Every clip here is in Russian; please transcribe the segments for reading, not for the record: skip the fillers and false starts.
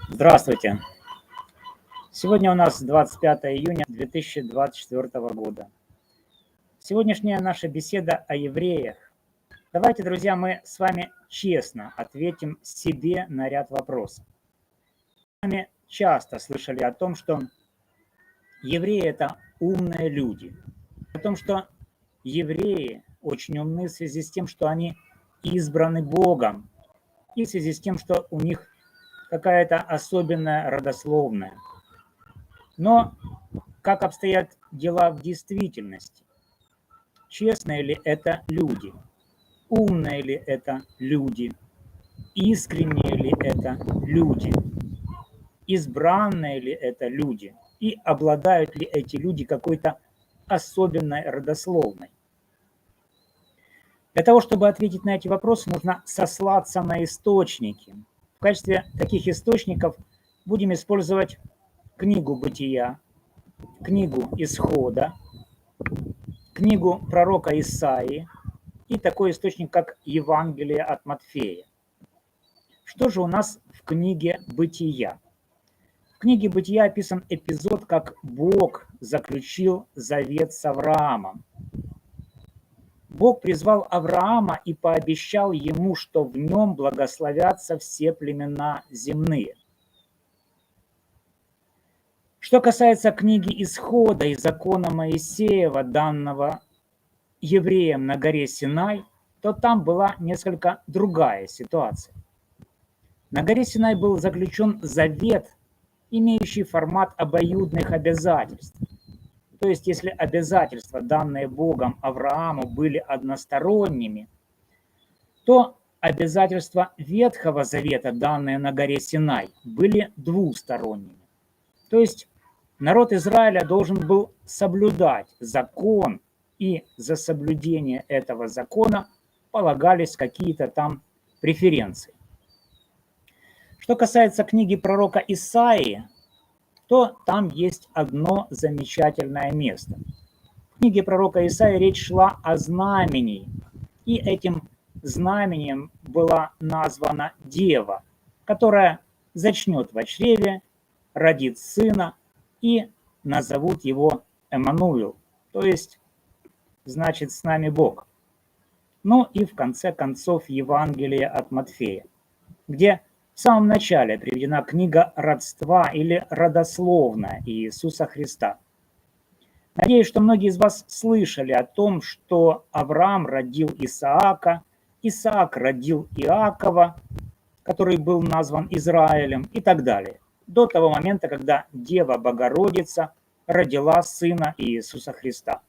Здравствуйте! Сегодня у нас 25 июня 2024 года. Сегодняшняя наша беседа о евреях. Давайте, друзья, мы с вами честно ответим себе на ряд вопросов. Мы с вами часто слышали о том, что евреи – это умные люди. О том, что евреи очень умны в связи с тем, что они избраны Богом, и в связи с тем, что у них какая-то особенная родословная. Но как обстоят дела в действительности? Честные ли это люди? Умные ли это люди? Искренние ли это люди? Избранные ли это люди? И обладают ли эти люди какой-то особенной родословной? Для того, чтобы ответить на эти вопросы, нужно сослаться на источники. В качестве таких источников будем использовать книгу Бытия, книгу Исхода, книгу пророка Исаии и такой источник, как Евангелие от Матфея. Что же у нас в книге Бытия? В книге Бытия описан эпизод, как Бог заключил завет с Авраамом. Бог призвал Авраама и пообещал ему, что в нем благословятся все племена земные. Что касается книги Исхода и закона Моисеева, данного евреям на горе Синай, то там была несколько другая ситуация. На горе Синай был заключен завет, имеющий формат обоюдных обязательств. То есть, если обязательства, данные Богом Аврааму, были односторонними, то обязательства Ветхого Завета, данные на горе Синай, были двусторонними. То есть, народ Израиля должен был соблюдать закон, и за соблюдение этого закона полагались какие-то там преференции. Что касается книги пророка Исаии, то там есть одно замечательное место. В книге пророка Исаии речь шла о знамении, и этим знамением была названа Дева, которая зачнет в чреве, родит сына и назовут его Эммануил, то есть значит с нами Бог. Ну и в конце концов Евангелие от Матфея, где в самом начале приведена книга родства или родословная Иисуса Христа. Надеюсь, что многие из вас слышали о том, что Авраам родил Исаака, Исаак родил Иакова, который был назван Израилем, и так далее. До того момента, когда Дева Богородица родила сына Иисуса Христа.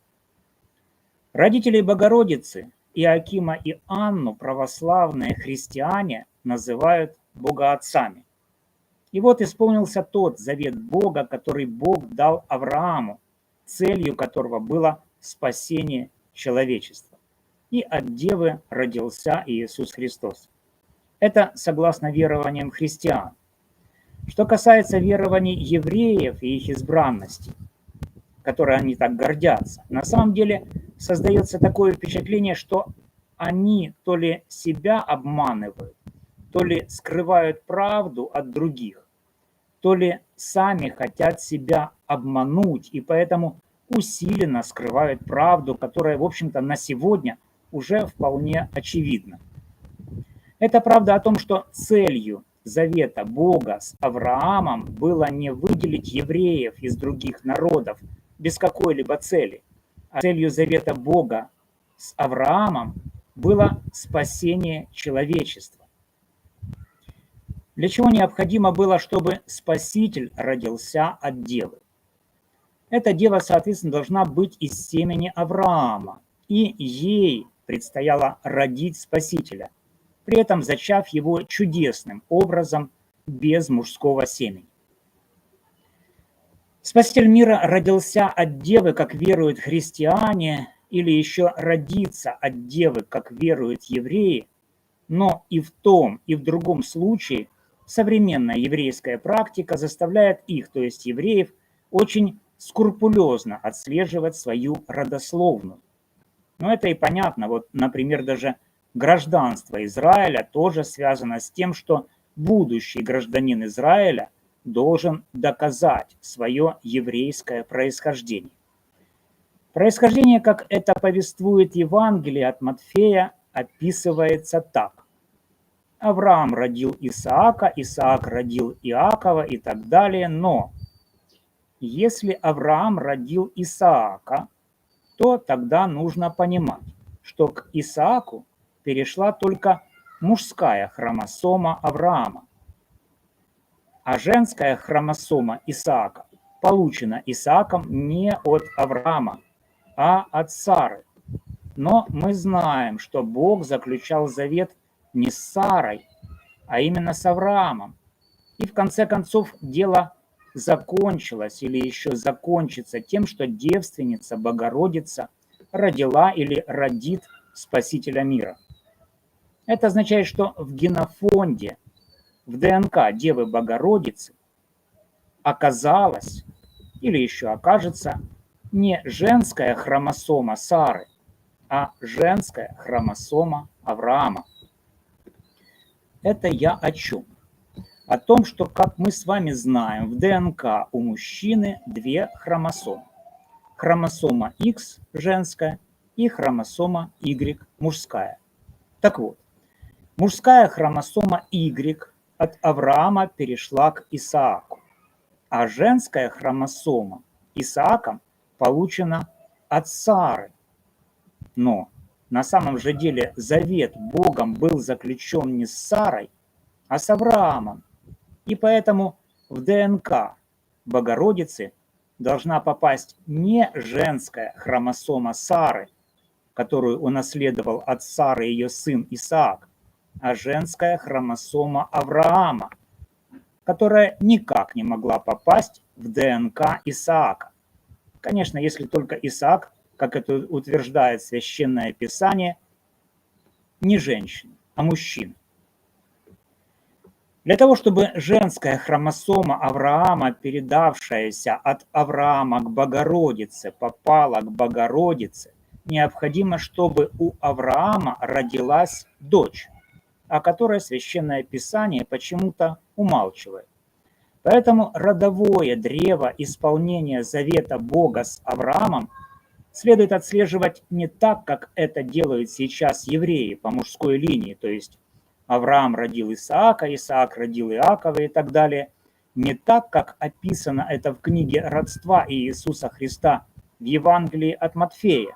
Родителей Богородицы, Иоакима и Анну, православные христиане называют богоотцами. И вот исполнился тот завет Бога, который Бог дал Аврааму, целью которого было спасение человечества. И от Девы родился Иисус Христос. Это согласно верованиям христиан. Что касается верований евреев и их избранности, которой они так гордятся, на самом деле создается такое впечатление, что они то ли себя обманывают, то ли скрывают правду от других, то ли сами хотят себя обмануть и поэтому усиленно скрывают правду, которая, в общем-то, на сегодня уже вполне очевидна. Это правда о том, что целью завета Бога с Авраамом было не выделить евреев из других народов без какой-либо цели, а целью завета Бога с Авраамом было спасение человечества. Для чего необходимо было, чтобы Спаситель родился от Девы? Эта Дева, соответственно, должна быть из семени Авраама, и ей предстояло родить Спасителя, при этом зачав его чудесным образом без мужского семени. Спаситель мира родился от Девы, как веруют христиане, или еще родится от Девы, как веруют евреи, но и в том, и в другом случае современная еврейская практика заставляет их, то есть евреев, очень скрупулезно отслеживать свою родословную. Но это и понятно. Вот, например, даже гражданство Израиля тоже связано с тем, что будущий гражданин Израиля должен доказать свое еврейское происхождение. Происхождение, как это повествует Евангелие от Матфея, описывается так. Авраам родил Исаака, Исаак родил Иакова и так далее, но если Авраам родил Исаака, то тогда нужно понимать, что к Исааку перешла только мужская хромосома Авраама, а женская хромосома Исаака получена Исааком не от Авраама, а от Сары. Но мы знаем, что Бог заключал завет не с Сарой, а именно с Авраамом. И в конце концов дело закончилось или еще закончится тем, что девственница Богородица родила или родит Спасителя мира. Это означает, что в генофонде, в ДНК Девы Богородицы оказалась или еще окажется не женская хромосома Сары, а женская хромосома Авраама. Это я о чем? О том, что, как мы с вами знаем, в ДНК у мужчины две хромосомы. Хромосома X женская и хромосома Y мужская. Так вот, мужская хромосома Y от Авраама перешла к Исааку, а женская хромосома Исааком получена от Сары. Но на самом же деле завет Богом был заключен не с Сарой, а с Авраамом. И поэтому в ДНК Богородицы должна попасть не женская хромосома Сары, которую унаследовал от Сары ее сын Исаак, а женская хромосома Авраама, которая никак не могла попасть в ДНК Исаака. Конечно, если только Исаак, как это утверждает Священное Писание, не женщина, а мужчина. Для того, чтобы женская хромосома Авраама, передавшаяся от Авраама к Богородице, попала к Богородице, необходимо, чтобы у Авраама родилась дочь, о которой Священное Писание почему-то умалчивает. Поэтому родовое древо исполнения завета Бога с Авраамом следует отслеживать не так, как это делают сейчас евреи по мужской линии, то есть Авраам родил Исаака, Исаак родил Иакова и так далее. Не так, как описано это в книге «Родства Иисуса Христа» в Евангелии от Матфея,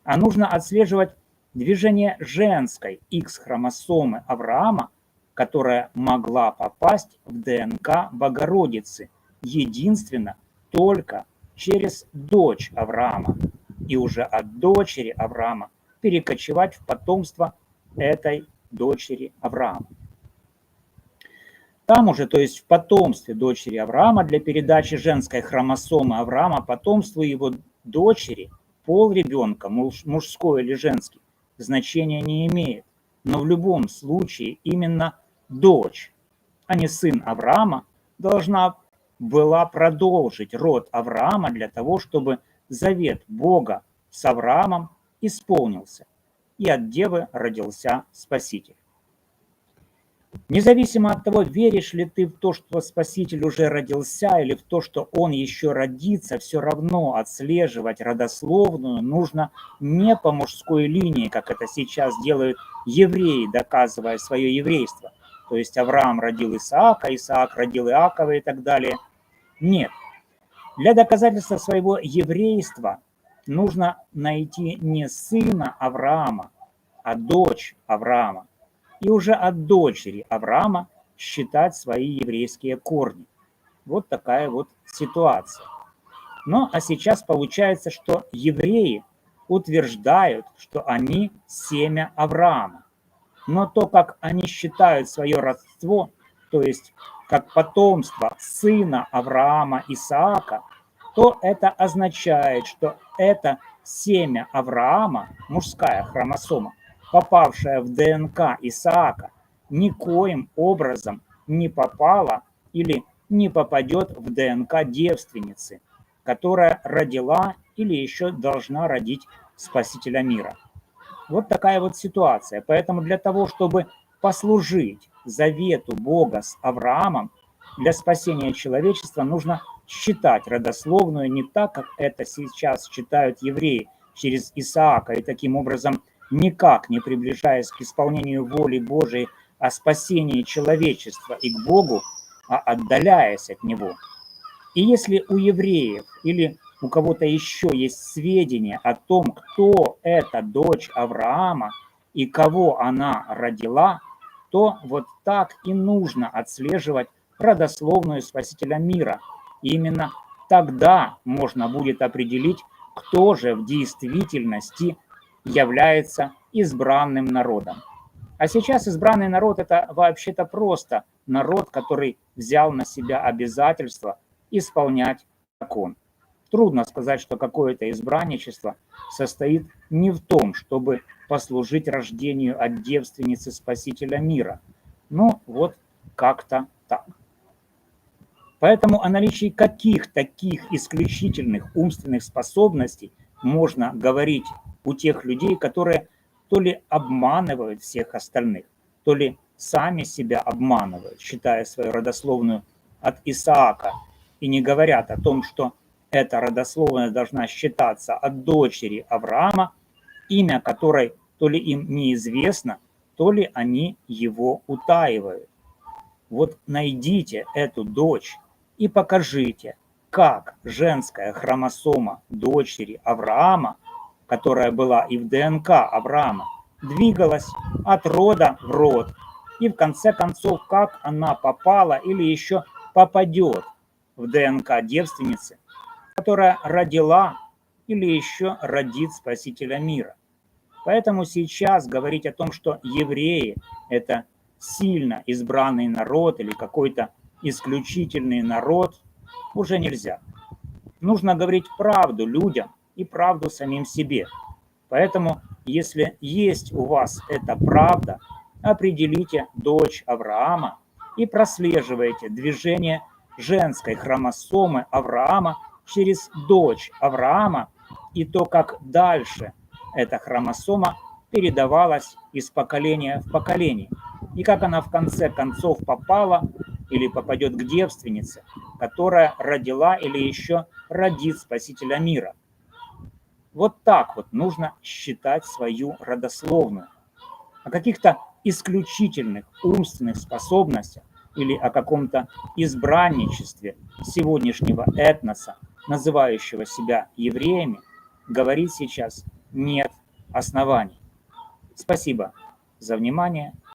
а нужно отслеживать движение женской X-хромосомы Авраама, которая могла попасть в ДНК Богородицы, единственно только через дочь Авраама, и уже от дочери Авраама перекочевать в потомство этой дочери Авраама. Там уже, то есть в потомстве дочери Авраама, для передачи женской хромосомы Авраама потомству его дочери, пол ребенка, мужской или женский, значения не имеет. Но в любом случае именно дочь, а не сын Авраама, должна была продолжить род Авраама для того, чтобы завет Бога с Авраамом исполнился, и от девы родился Спаситель. Независимо от того, веришь ли ты в то, что Спаситель уже родился, или в то, что он еще родится, все равно отслеживать родословную нужно не по мужской линии, как это сейчас делают евреи, доказывая свое еврейство. То есть Авраам родил Исаака, Исаак родил Иакова и так далее. Нет. Для доказательства своего еврейства нужно найти не сына Авраама, а дочь Авраама. И уже от дочери Авраама считать свои еврейские корни. Вот такая вот ситуация. Ну, а сейчас получается, что евреи утверждают, что они семя Авраама. Но то, как они считают свое родство, то есть как потомство сына Авраама Исаака, то это означает, что это семя Авраама, мужская хромосома, попавшая в ДНК Исаака, никоим образом не попала или не попадет в ДНК девственницы, которая родила или еще должна родить Спасителя мира. Вот такая вот ситуация. Поэтому для того, чтобы послужить завету Бога с Авраамом, для спасения человечества нужно считать родословную не так, как это сейчас считают евреи, через Исаака, и таким образом никак не приближаясь к исполнению воли Божией о спасении человечества и к Богу, а отдаляясь от Него. И если у евреев или у кого-то еще есть сведения о том, кто эта дочь Авраама и кого она родила, то вот так и нужно отслеживать родословную Спасителя мира. И именно тогда можно будет определить, кто же в действительности является избранным народом. А сейчас избранный народ – это вообще-то просто народ, который взял на себя обязательство исполнять закон. Трудно сказать, что какое-то избранничество состоит не в том, чтобы послужить рождению от девственницы Спасителя мира. Ну, вот как-то так. Поэтому о наличии каких таких исключительных умственных способностей можно говорить у тех людей, которые то ли обманывают всех остальных, то ли сами себя обманывают, считая свою родословную от Исаака, и не говорят о том, что эта родословная должна считаться от дочери Авраама, имя которой то ли им неизвестно, то ли они его утаивают. Вот найдите эту дочь и покажите, как женская хромосома дочери Авраама, которая была и в ДНК Авраама, двигалась от рода в род, и в конце концов, как она попала или еще попадет в ДНК девственницы, которая родила или еще родит Спасителя мира. Поэтому сейчас говорить о том, что евреи – это сильно избранный народ или какой-то исключительный народ, уже нельзя. Нужно говорить правду людям и правду самим себе. Поэтому, если есть у вас эта правда, определите дочь Авраама и прослеживайте движение женской хромосомы Авраама через дочь Авраама и то, как дальше эта хромосома передавалась из поколения в поколение, и как она в конце концов попала или попадет к девственнице, которая родила или еще родит Спасителя мира. Вот так вот нужно считать свою родословную. О каких-то исключительных умственных способностях или о каком-то избранничестве сегодняшнего этноса, называющего себя евреями, говорить сейчас нет оснований. Спасибо за внимание.